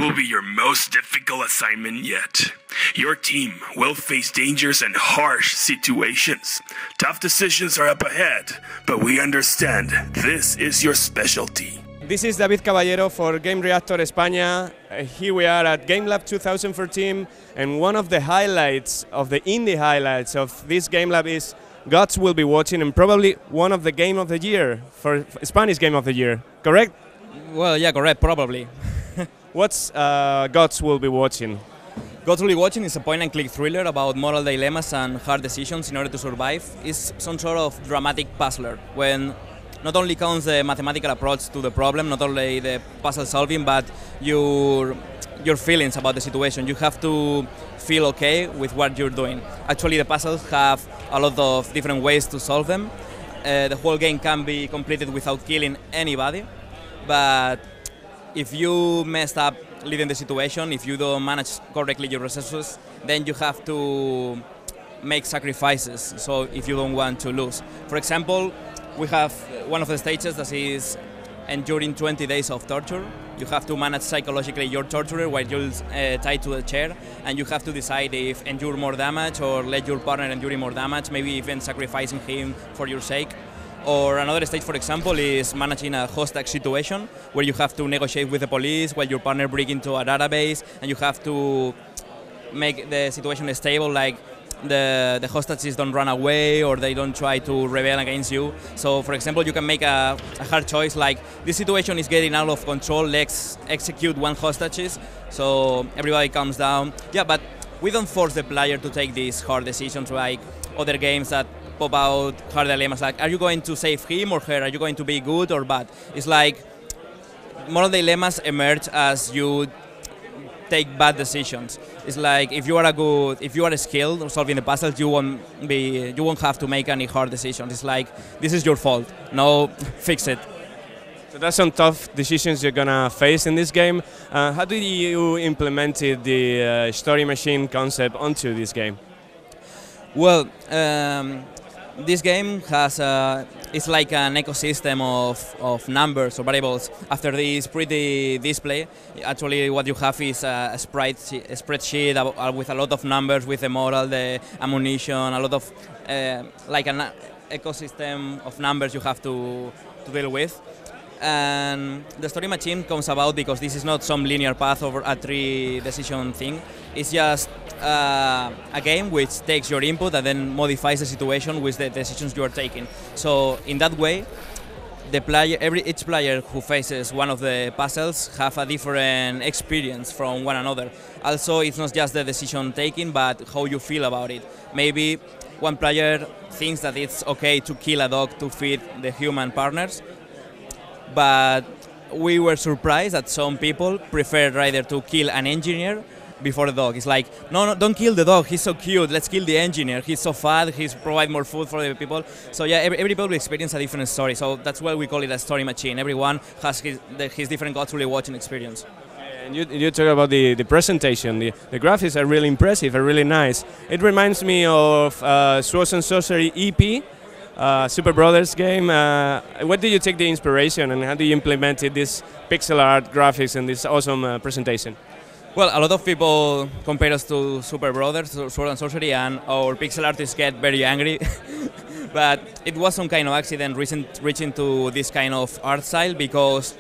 will be your most difficult assignment yet. Your team will face dangers and harsh situations. Tough decisions are up ahead, but we understand this is your specialty. This is David Caballero for Gamereactor España. Here we are at Gamelab 2014, and one of the highlights, of the indie highlights of this Gamelab is Gods Will Be Watching, and probably one of the Game of the Year, for Spanish Game of the Year, correct? Well, yeah, correct, probably. What's Gods Will Be Watching? Gods Will Be Watching is a point-and-click thriller about moral dilemmas and hard decisions in order to survive. It's some sort of dramatic puzzler, when not only counts the mathematical approach to the problem, not only the puzzle solving, but your feelings about the situation. You have to feel okay with what you're doing. Actually, the puzzles have a lot of different ways to solve them. The whole game can be completed without killing anybody, but if you messed up leading the situation, if you don't manage correctly your resources, then you have to make sacrifices, so if you don't want to lose. For example, we have one of the stages that is enduring 20 days of torture. You have to manage psychologically your torturer while you're tied to a chair, and you have to decide if endure more damage or let your partner endure more damage, maybe even sacrificing him for your sake. Or another stage, for example, is managing a hostage situation where you have to negotiate with the police while your partner breaks into a database, and you have to make the situation stable, like the hostages don't run away or they don't try to rebel against you. So, for example, you can make a hard choice, like this situation is getting out of control, let's execute one hostage, so everybody calms down. Yeah, but we don't force the player to take these hard decisions like other games that pop out hard dilemmas, like are you going to save him or her, are you going to be good or bad? It's like moral dilemmas emerge as you take bad decisions. It's like if you are skilled at solving the puzzles, you won't have to make any hard decisions. It's like this is your fault, no, fix it. So that's some tough decisions you're gonna face in this game. How did you implement the story machine concept onto this game? Well, this game has it's like an ecosystem of numbers or variables. After this pretty display, actually what you have is a spreadsheet with a lot of numbers, with the moral, the ammunition, a lot of like an ecosystem of numbers you have to deal with. And the story machine comes about because this is not some linear path over a three decision thing. It's just a game which takes your input and then modifies the situation with the decisions you are taking. So in that way, each player who faces one of the puzzles have a different experience from one another. Also, it's not just the decision taking, but how you feel about it. Maybe one player thinks that it's okay to kill a dog to feed the human partners, but we were surprised that some people prefer rather to kill an engineer before the dog. It's like, no, don't kill the dog, he's so cute, let's kill the engineer, he's so fat, he's provide more food for the people. So yeah, every people will experience a different story, so that's why we call it a story machine. Everyone has his different Gods Will Be Watching experience. And you talk about the presentation. The graphics are really impressive, are really nice. It reminds me of Swords and Sorcery EP, Super Brothers game. Where did you take the inspiration, and how do you implement this pixel art graphics and this awesome presentation? Well, a lot of people compare us to Super Brothers, Sword and Sorcery, and our pixel artists get very angry. But it was some kind of accident reaching to this kind of art style, because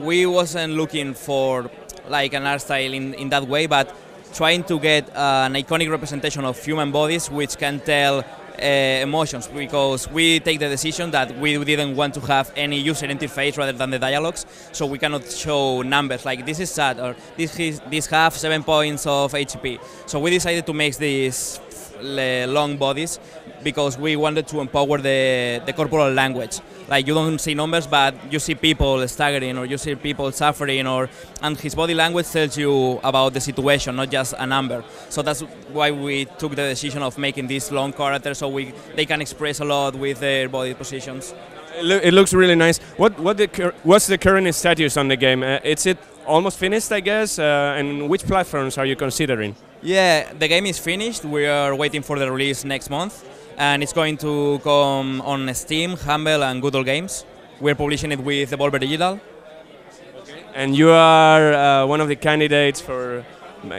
we wasn't looking for like an art style in that way, but trying to get an iconic representation of human bodies which can tell emotions, because we take the decision that we didn't want to have any user interface rather than the dialogues, so we cannot show numbers like this is sad or this have 7 points of HP. So we decided to make these long bodies because we wanted to empower the corporal language. Like you don't see numbers, but you see people staggering or you see people suffering, and his body language tells you about the situation, not just a number. So that's why we took the decision of making these long characters, so they can express a lot with their body positions. It looks really nice. What's the current status on the game? Is it almost finished, I guess? And which platforms are you considering? Yeah, the game is finished. We are waiting for the release next month. And it's going to come on Steam, Humble, and Good Old Games. We're publishing it with Devolver Digital. Okay. and you are one of the candidates for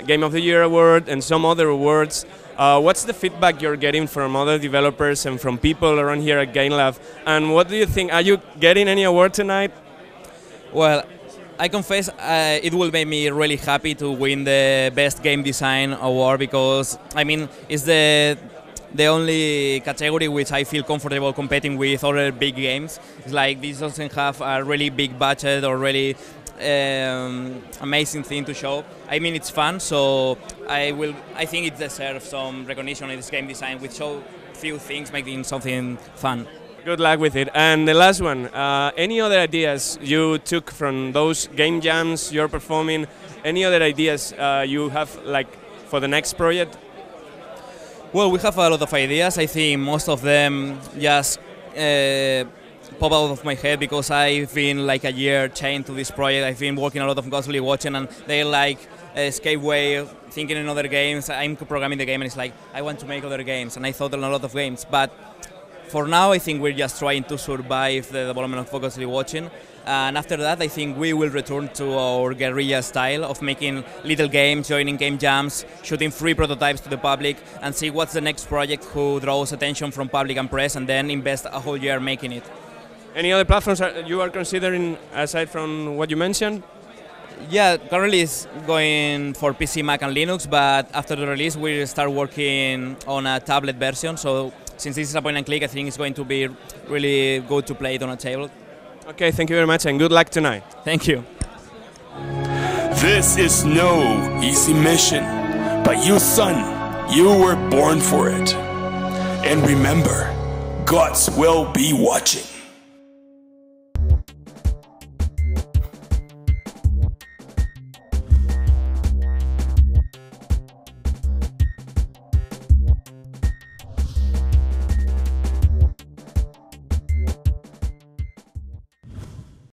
Game of the Year award and some other awards. What's the feedback you're getting from other developers and from people around here at Gamelab? And what do you think? Are you getting any award tonight? Well, I confess it will make me really happy to win the Best Game Design award, because I mean it's the only category which I feel comfortable competing with other big games. It's like this doesn't have a really big budget or really amazing thing to show. I mean, it's fun, so I think it deserves some recognition in this game design with so few things making something fun. Good luck with it. And the last one, any other ideas you took from those game jams you're performing? Any other ideas you have like for the next project? Well, we have a lot of ideas. I think most of them just pop out of my head because I've been like a year chained to this project. I've been working a lot of constantly watching, and they're like escape way, thinking in other games. I'm programming the game, and it's like I want to make other games, and I thought on a lot of games. But for now, I think we're just trying to survive the development of constantly watching. And after that, I think we will return to our guerrilla style of making little games, joining game jams, shooting free prototypes to the public, and see what's the next project who draws attention from public and press, and then invest a whole year making it. Any other platforms you are considering aside from what you mentioned? Yeah, currently it's going for PC, Mac, and Linux, but after the release, we'll start working on a tablet version. So since this is a point and click, I think it's going to be really good to play it on a table. Okay, thank you very much, and good luck tonight. Thank you. This is no easy mission, but you, son, you were born for it. And remember, gods will be watching.